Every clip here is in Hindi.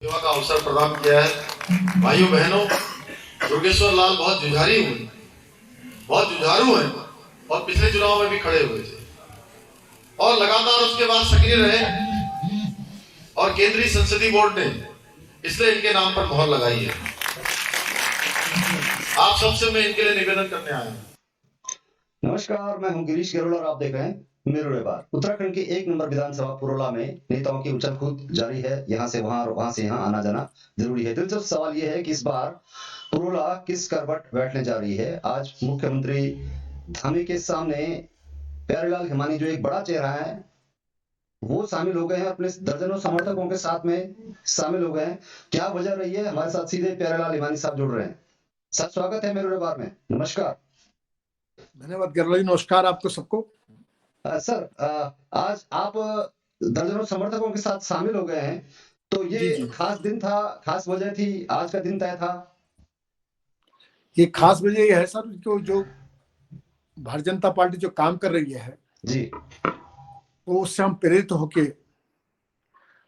सेवा का अवसर प्रदान किया है। भाइयों बहनों, योगेश्वर लाल बहुत जुझारू हैं और पिछले चुनाव में भी खड़े हुए थे और लगातार उसके बाद सक्रिय रहे और केंद्रीय संसदीय बोर्ड ने इसलिए इनके नाम पर मोहर लगाई है। आप सबसे मैं इनके लिए निवेदन करने आया हूँ। नमस्कार, मैं हूं गिरीश गरोड़ और आप देख रहे हैं मेरू बात। उत्तराखंड के 1 नंबर विधानसभा पुरोला में नेताओं की उछल कूद जारी है। यहां से वहां और वहां से यहां आना जाना जरूरी है। दिलचस्प सवाल यह है कि इस बार पुरोला किस करवट बैठने जा रही है। आज मुख्यमंत्री धामी के सामने प्यारेलाल हिमानी जो एक बड़ा चेहरा है वो शामिल हो गए हैं, अपने दर्जनों समर्थकों के साथ में शामिल हो गए हैं। क्या वजह रही है, हमारे साथ सीधे प्यारेलाल हिमानी साहब जुड़ रहे हैं। सर, स्वागत है मेरू बार में। नमस्कार। धन्यवाद गरला जी, नमस्कार आपको सबको। सर, आज आप दर्जनों समर्थकों के साथ शामिल हो गए हैं, तो ये खास दिन था, खास वजह थी, आज का दिन तय था? ये खास वजह ये है सर कि जो भारतीय जनता पार्टी जो काम कर रही है जी, तो उससे हम प्रेरित होके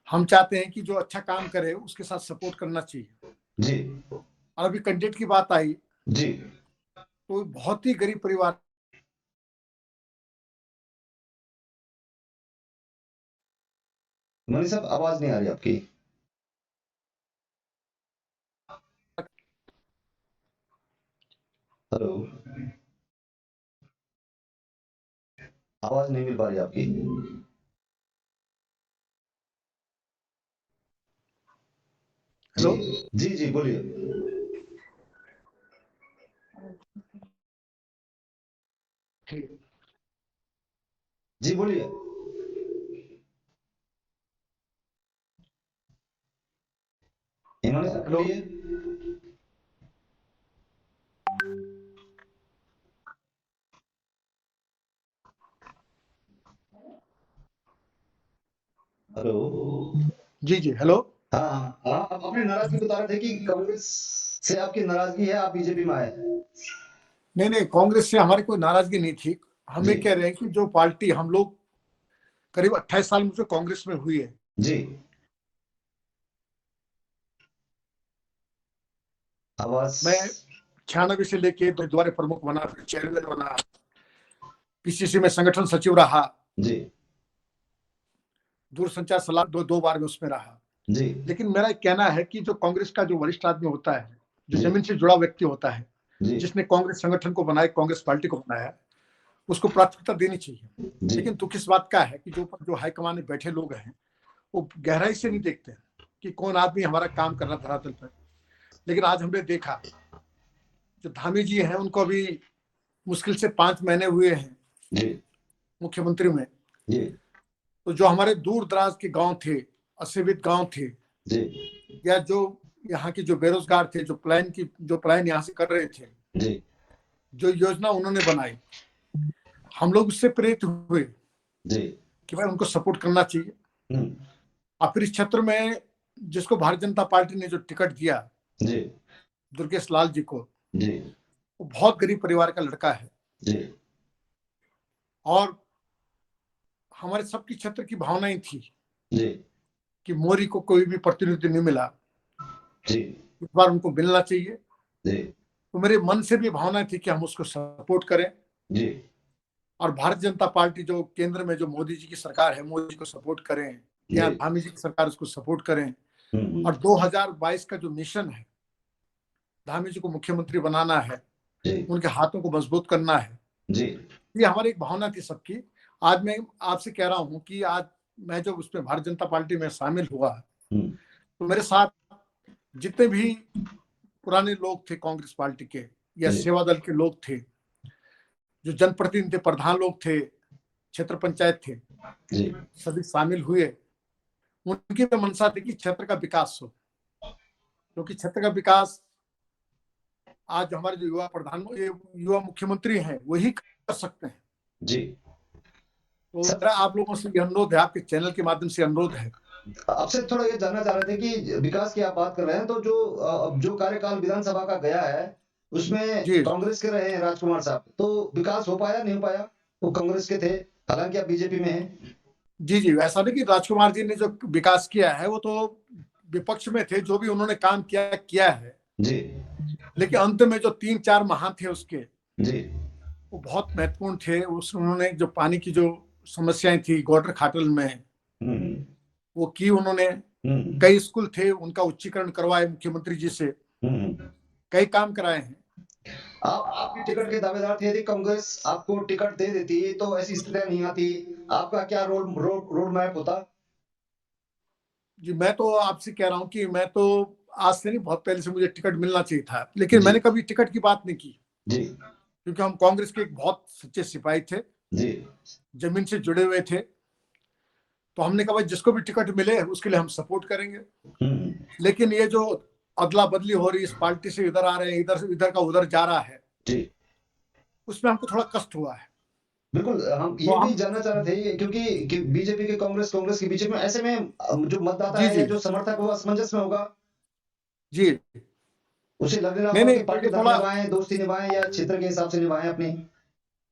हम चाहते हैं कि जो अच्छा काम करे उसके साथ सपोर्ट करना चाहिए जी। और अभी कैंडिडेट की बात आई जी, तो बहुत ही गरीब परिवार। मनी साहब, आवाज नहीं आ रही आपकी। हेलो, आवाज नहीं मिल पा रही आपकी। हेलो जी जी, बोलिए। जी बोलिए। हिमानी साहब बोलिए। हेलो। जी जी, हेलो। हाँ हाँ, आप अपनी नाराजगी बता रहे थे कि कांग्रेस से आपकी नाराजगी है, आप बीजेपी में आए। नहीं नहीं, कांग्रेस से हमारी कोई नाराजगी नहीं थी। हम ये कह रहे हैं कि जो पार्टी हम लोग करीब 28 साल मुझे कांग्रेस में हुई है जी। आवाज। मैं 96 से लेके दोबारा प्रमुख बना, फिर चेयरमैन बना, पीसीसी में संगठन सचिव रहा, जी दूरसंचार सलाह दो बार में उसमें रहा। जी लेकिन मेरा कहना है कि जो कांग्रेस का जो वरिष्ठ आदमी होता है, जो जी जमीन से जुड़ा व्यक्ति होता है, जी जिसने कांग्रेस संगठन को बनाया, कांग्रेस पार्टी को बनाया, उसको प्राथमिकता देनी चाहिए। जी लेकिन दुख इस बात का है कि जो हाईकमान में बैठे लोग हैं वो गहराई से नहीं देखते हैं कि कौन आदमी हमारा काम कर रहा धरातल पर। लेकिन आज हमने देखा जो धामी जी हैं उनको अभी मुश्किल से 5 महीने हुए हैं जी मुख्यमंत्री में। जी तो जो हमारे दूर दराज के गांव थे, असेवित गांव थे, जी या जो यहाँ के जो बेरोजगार थे, जो प्लान यहाँ से कर रहे थे, जी जो योजना उन्होंने बनाई, हम लोग उससे प्रेरित हुए जी कि भाई उनको सपोर्ट करना चाहिए। हम्म, और फिर इस क्षेत्र में जिसको भारतीय जनता पार्टी ने जो टिकट दिया, जी दुर्गेश लाल जी को, जी वो बहुत गरीब परिवार का लड़का है जी और हमारे सबकी क्षेत्र की भावनाएं थी जी कि मोरी को कोई भी प्रतिनिधि नहीं मिला, जी इस बार उनको मिलना चाहिए। जी तो मेरे मन से भी भावना थी कि हम उसको सपोर्ट करें जी और भारतीय जनता पार्टी जो केंद्र में जो मोदी जी की सरकार है, मोदी जी को सपोर्ट करें, या धामी जी की सरकार उसको सपोर्ट करें। और 2022 का जो मिशन है, धामी जी को मुख्यमंत्री बनाना है, उनके हाथों को मजबूत करना है, जी ये हमारी एक भावना थी सबकी। आज मैं आपसे कह रहा हूं कि आज मैं जब उसमें भारतीय जनता पार्टी में शामिल हुआ तो मेरे साथ जितने भी पुराने लोग थे कांग्रेस पार्टी के या सेवा दल के लोग थे, जो जनप्रतिनिधि प्रधान लोग थे, क्षेत्र पंचायत थे, सभी शामिल हुए। उनकी भी मंशा थी कि क्षेत्र का विकास हो, क्योंकि क्षेत्र का विकास आज जो हमारे जो युवा प्रधान युवा मुख्यमंत्री हैं वही कर सकते हैं। जी। तो मेरा आप लोगों से ये अनुरोध है, आपके चैनल के माध्यम से अनुरोध है। आपसे थोड़ा ये जानना चाह रहे थे कि विकास की आप बात कर रहे हैं, तो जो कार्यकाल विधानसभा का गया है उसमें कांग्रेस के रहे हैं राजकुमार साहब, तो विकास हो पाया नहीं हो पाया? वो कांग्रेस के थे, हालांकि आप बीजेपी में हैं। जी जी, ऐसा नहीं कि राजकुमार जी ने जो विकास किया है वो तो विपक्ष में थे, जो भी उन्होंने काम किया है जी लेकिन अंत में जो 3-4 माह थे उसके, जी वो बहुत महत्वपूर्ण थे। उन्होंने जो पानी की जो समस्याएं थी ग्वाटर खाटल में, हम्म वो की उन्होंने। हम्म कई स्कूल थे उनका उच्चीकरण करवाए मुख्यमंत्री जी से, हम्म। कई काम कराए हैं। आपकी टिकट के दावेदार थे, यदि कांग्रेस आपको टिकट दे देती तो ऐसी स्थितियां नहीं आती, आपका क्या रोड मैप होता? जी, मैं तो आपसे कह रहा हूँ कि मैं तो आज से नहीं, बहुत पहले से मुझे टिकट मिलना चाहिए था, लेकिन जी मैंने कभी टिकट की बात नहीं की, जी क्योंकि हम कांग्रेस के एक बहुत सच्चे सिपाही थे, जी जमीन से जुड़े हुए थे। तो हमने कहा भाई जिसको भी टिकट मिले उसके लिए हम सपोर्ट करेंगे। हम्म लेकिन ये जो अदला बदली हो रही, इस पार्टी से इधर आ रहे हैं, इधर का उधर जा रहा है, जी उसमें हमको थोड़ा कष्ट हुआ है। बिल्कुल। हम तो ये भी हम जानना चाह रहे थे क्योंकि बीजेपी के कांग्रेस के बीच में ऐसे में जो मतदाता जी है जी या जो समर्थक है वो असमंजस में होगा, जी उसे लगने लगा नहीं होगा नहीं, कि ये पार्टी धर्म थोड़ा, निभाएं, दोस्ती निभाएं या क्षेत्र के हिसाब से निभाएं अपनी।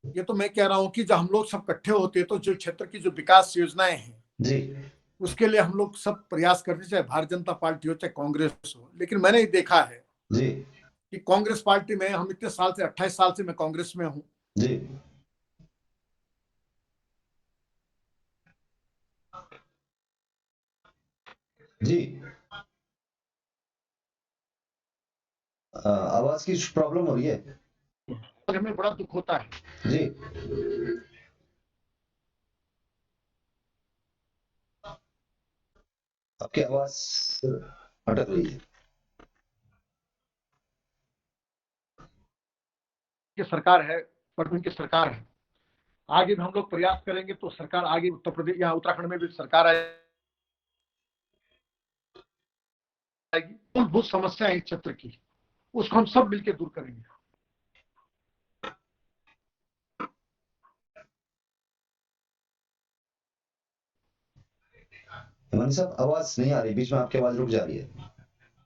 ये तो मैं कह रहा हूँ कि जब हम लोग सब इकट्ठे होते हैं तो जो क्षेत्र की जो विकास योजनाएं हैं जी उसके लिए हम लोग सब प्रयास करते, चाहे भारतीय जनता पार्टी हो चाहे कांग्रेस हो। लेकिन मैंने ये देखा है जी कि कांग्रेस पार्टी में, हम इतने साल से 28 साल से मैं कांग्रेस में हूँ, जी जी आवाज की प्रॉब्लम हो रही है और हमें बड़ा दुख होता है। जी। आपकी आवाज अटक रही है। कि सरकार है, पर उनकी सरकार है, आगे भी हम लोग प्रयास करेंगे तो सरकार आगे, उत्तर प्रदेश या उत्तराखंड में भी सरकार आएगी। मूलभूत समस्या है इस क्षेत्र की, उसको हम सब मिलकर दूर करेंगे। हिमानी साहब आवाज नहीं आ रही, बीच में आपकी आवाज रुक जा रही है।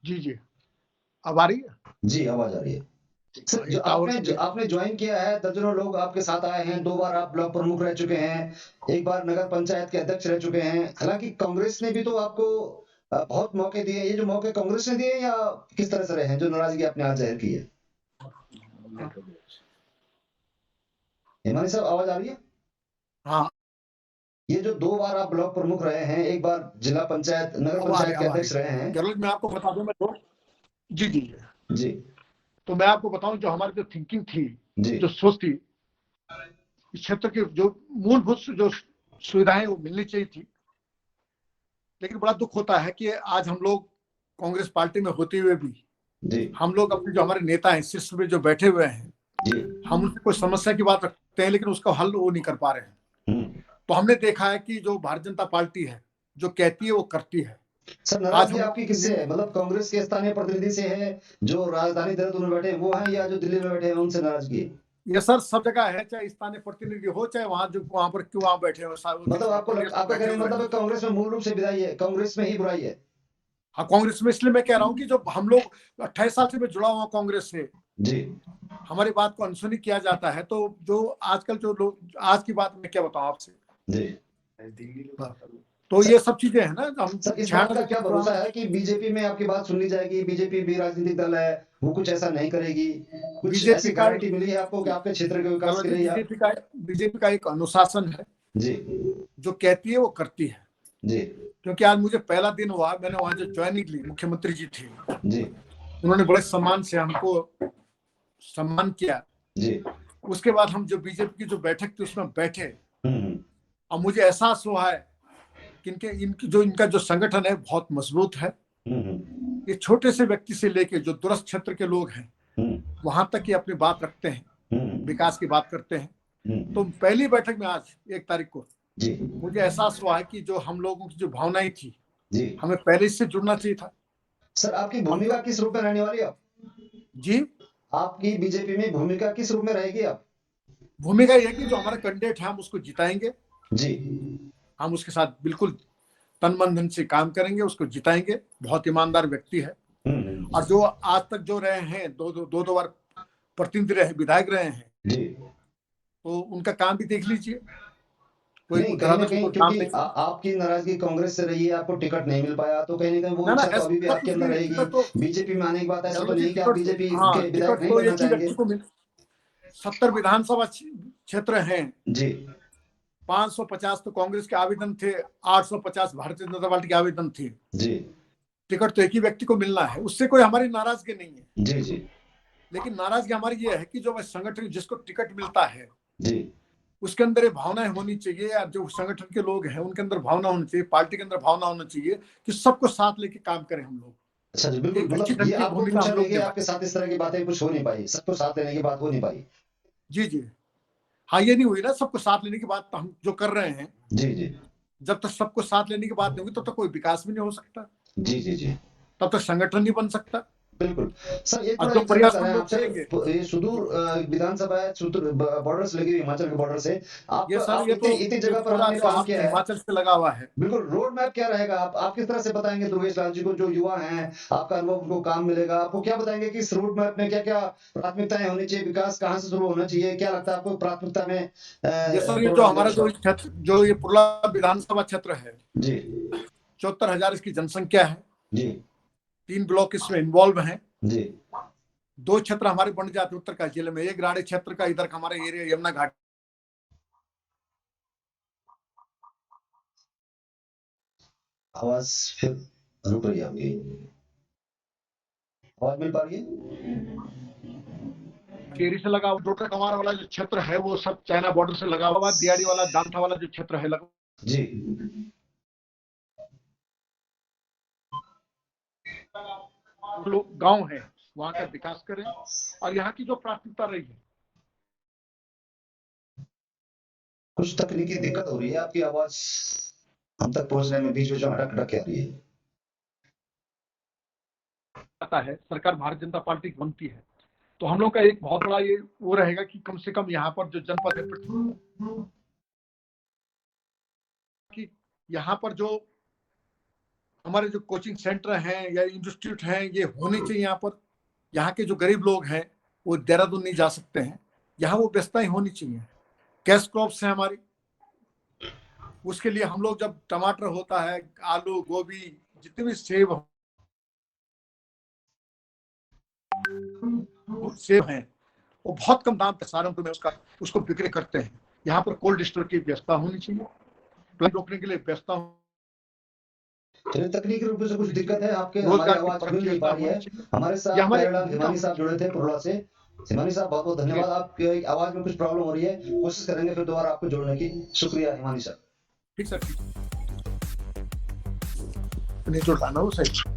जी जी, अब आ रही है? जी आवाज आ रही है। सर ये टावर जो आपने ज्वाइन किया है, दर्जनों लोग आपके साथ आए हैं, 2 बार आप ब्लॉक प्रमुख रह चुके हैं, एक बार नगर पंचायत के अध्यक्ष रह चुके हैं। हालांकि कांग्रेस ने भी तो आपको बहुत मौके दिए, ये जो मौके कांग्रेस ने दिए या किस तरह से रहे हैं जो नाराजगी आपने आज जाहिर की है? हिमानी साहब आवाज आ रही है? हाँ, ये जो 2 बार आप ब्लॉक प्रमुख रहे हैं, एक बार जिला पंचायत नगर अब आ रही पंचायत के अब आ अध्यक्ष रहे रही हैं। गरज, मैं आपको बता दूं, मैं तो जी जी, जी तो मैं आपको बताऊं, जो हमारी जो थिंकिंग थी, जी जो सोच थी, इस क्षेत्र की जो मूलभूत जो सुविधाएं वो मिलनी चाहिए थी। लेकिन बड़ा दुख होता है कि आज हम लोग कांग्रेस पार्टी में होते हुए भी जी हम लोग अपने जो हमारे नेता हैं शीर्ष में जो बैठे हुए हैं, जी हम उनसे कोई समस्या की बात रखते हैं लेकिन उसका हल वो नहीं कर पा रहे हैं। हम्म। तो हमने देखा है कि जो भारतीय जनता पार्टी है, जो कहती है वो करती है। सर आज नाराजगी हम आपकी किससे है? मतलब कांग्रेस के स्थानीय प्रतिनिधि से है, जो राजधानी देहरादून में बैठे हैं वो हैं, या जो दिल्ली में बैठे हैं उनसे नाराजगी है? ये सर सब जगह है, चाहे स्थानीय प्रतिनिधि हो चाहे वहां जो वहां पर क्यों वहां बैठे हो, मतलब आपका कहने का मतलब है कांग्रेस में मूल रूप से विधाई है, कांग्रेस में ही बुराई है? हाँ, कांग्रेस में, इसलिए मैं कह रहा हूँ कि जो हम लोग 28 साल से मैं जुड़ा हुआ कांग्रेस से, जी हमारी बात को अनसुनी किया जाता है। तो जो आजकल जो लोग, आज की बात मैं क्या बताऊं आपसे, जी तो सर, ये सब चीजें हैं ना, हम सर इस बात का क्या भरोसा पुराना, है कि बीजेपी में आपकी बात सुन ली जाएगी? बीजेपी भी राजनीतिक दल है, वो कुछ ऐसा नहीं करेगी, कुछ बीजेपी ऐसी का गारंटी मिली है आपको कि आपके क्षेत्र के विकास के लिए या? बीजेपी का एक अनुशासन है, जी जो कहती है वो करती है। जी क्योंकि आज मुझे पहला दिन हुआ, मैंने वहां जो ज्वाइनिंग ली, मुख्यमंत्री जी थे, जी उन्होंने बड़े सम्मान से हमको सम्मान किया। जी उसके बाद हम जो बीजेपी की जो बैठक थी उसमें बैठे, हम्म और मुझे एहसास हुआ है कि इनका जो संगठन है बहुत मजबूत है। हम्म ये छोटे से व्यक्ति से लेके जो दूरस्थ क्षेत्र के लोग हैं हम्म वहां तक ये अपनी बात रखते हैं, हम्म विकास की बात करते हैं। तो हम्म पहली बैठक में आज 1 तारीख को जी मुझे एहसास हुआ है कि जो हम लोगों की जो भावनाएं थी, जी हमें पहले से जुड़ना चाहिए था। सर आपकी हम भूमिका जो किस रूप में रहने वाली है अब? जी, आपकी बीजेपी में भूमिका किस रूप में रहेगी अब? भूमिका यह है कि जो हमारा कैंडिडेट है हम उसको जिताएंगे, जी हम उसके साथ बिल्कुल तन मन धन से काम करेंगे, उसको जिताएंगे। बहुत ईमानदार व्यक्ति है, और जो आज तक जो रहे हैं, दो बार प्रतिनिधि रहे, विधायक रहे हैं, जी तो उनका काम भी देख लीजिए। कोई नहीं, कहीं ना उधर कहीं कोई काम क्योंकि नहीं। आपकी नाराजगी कांग्रेस से रही है, आपको टिकट नहीं मिल पाया, तो कहीं ना कहीं वो ना इच्छा तो ऐसा अभी भी कुछ आपके अंदर नहीं है, रहेगी। टिकट तो बीजेपी में आने के बाद ऐसा चलो तो जी, नहीं कि आप टिकट बीजेपी हाँ, के विधायक टिकट नहीं तो बनना एक ही चाहेंगे। व्यक्ति को मिल 70 विधानसभा क्षेत्र हैं, जी 550 तो कांग्रेस के आवेदन थे, 850 भारतीय जनता पार्टी के आवेदन थे। जी टिकट तो एक ही व्यक्ति को मिलना है, उससे कोई हमारी नाराजगी नहीं है। जी जी लेकिन नाराजगी हमारी ये है कि जो संगठन जिसको टिकट मिलता है जी उसके अंदर ये भावनाएं होनी चाहिए, या जो संगठन के लोग हैं उनके अंदर भावना होनी चाहिए, पार्टी के अंदर भावना होनी चाहिए कि सबको साथ लेके काम करें हम लोग। अच्छा जी, बिल्कुल। एक अच्छी मतलब ढंग ये की आपको भूमिका पूछा हम नहीं लोग कि निभाएं। आपके साथ इस तरह की बातें कुछ हो नहीं पाई, सबको साथ लेने की बात हो नहीं पाई। जी जी, हाँ ये नहीं हुई ना, सबको साथ लेने की बात हम जो कर रहे हैं, जी जी जब तक सबको साथ लेने की बात नहीं होगी तब तक कोई विकास भी नहीं हो सकता, जी जी जी तब तक संगठन नहीं बन सकता। बिल्कुल। सर एक और थोड़ा जो एक जानना प्रयास चाह हम रहे हैं लोग आपसे, करेंगे, ये सुदूर विधानसभा है, सुदूर बॉर्डर से लगी हुई हिमाचल के बॉर्डर से, ये सर आप ये इतनी तो इतनी ये जगह पर पूरा आपने जो काम किया है, हिमाचल से लगा हुआ है। बिल्कुल। रोड मैप क्या रहेगा, आप किस तरह से बताएंगे दुर्गेश लाल जी को, जो युवा हैं, आपका अनुभव, उनको काम मिलेगा, आपको क्या बताएंगे कि इस रोड मैप में क्या क्या प्राथमिकताएं होनी चाहिए, विकास कहाँ से शुरू होना चाहिए, क्या लगता है आपको प्राथमिकता में ये सर ये जो पुरोला जिले हमारा का? जो क्षेत्र, जो ये पुरला विधानसभा क्षेत्र है, जी 74,000 इसकी जनसंख्या है, जी 3 ब्लॉक इसमें इन्वॉल्व हैं। जी 2 क्षेत्र हमारे बन जाते उत्तरकाशी जिले में, एक राड़ी क्षेत्र का इधर का हमारा एरिया यमुना घाट। आवाज फिर रुक रही है आपकी, आवाज मिल पा रही है? केरी से लगा हुआ डोटा कमार वाला जो क्षेत्र है वो सब चाइना बॉर्डर से लगा हुआ, दियाड़ी वाला दांता वाला जो क्षेत्र है लगा, जी लोग गांव है वहां का विकास करें। और यहाँ की जो प्राथमिकता रही है, कुछ तकनीकी दिक्कत हो रही है, आपकी आवाज हम तक पहुंचने में बीच बीच में अटक अटक के आ रही है। पता है सरकार भारतीय जनता पार्टी की बनती है तो हम लोग का एक बहुत बड़ा ये वो रहेगा कि कम से कम यहाँ पर जो जनपद है, कि यहाँ पर जो हमारे जो कोचिंग सेंटर हैं या इंस्टीट्यूट हैं ये होने चाहिए। यहाँ पर यहाँ के जो गरीब लोग हैं वो देहरादून नहीं जा सकते हैं, यहाँ वो व्यवस्थाएं होनी चाहिए। कैश क्रॉप्स है हमारी, उसके लिए हम लोग जब टमाटर होता है, आलू गोभी जितने भी सेब हैं वो बहुत कम दाम पे सहारनपुर में उसको बिक्री करते हैं। यहाँ पर कोल्ड स्टोर की व्यवस्था होनी चाहिए, प्लांट रोकने के लिए व्यवस्था, चलिए, तकनीकी रूप से कुछ दिक्कत है, आपके हमारी रोजगार की आवाज परख मिल की नहीं पा व्यवस्था रही होनी है। चाहिए। हमारे ये साथ हमारी प्यारेलाल भूमिका हिमानी साहब जुड़े थे पुरोला से। हिमानी साहब बहुत बहुत धन्यवाद, आपकी आवाज में कुछ प्रॉब्लम हो रही है, कोशिश करेंगे फिर दोबारा आपको जोड़ने की। शुक्रिया हिमानी साहब। ठीक सर, ठीक नहीं जोड़ पाना वो सही।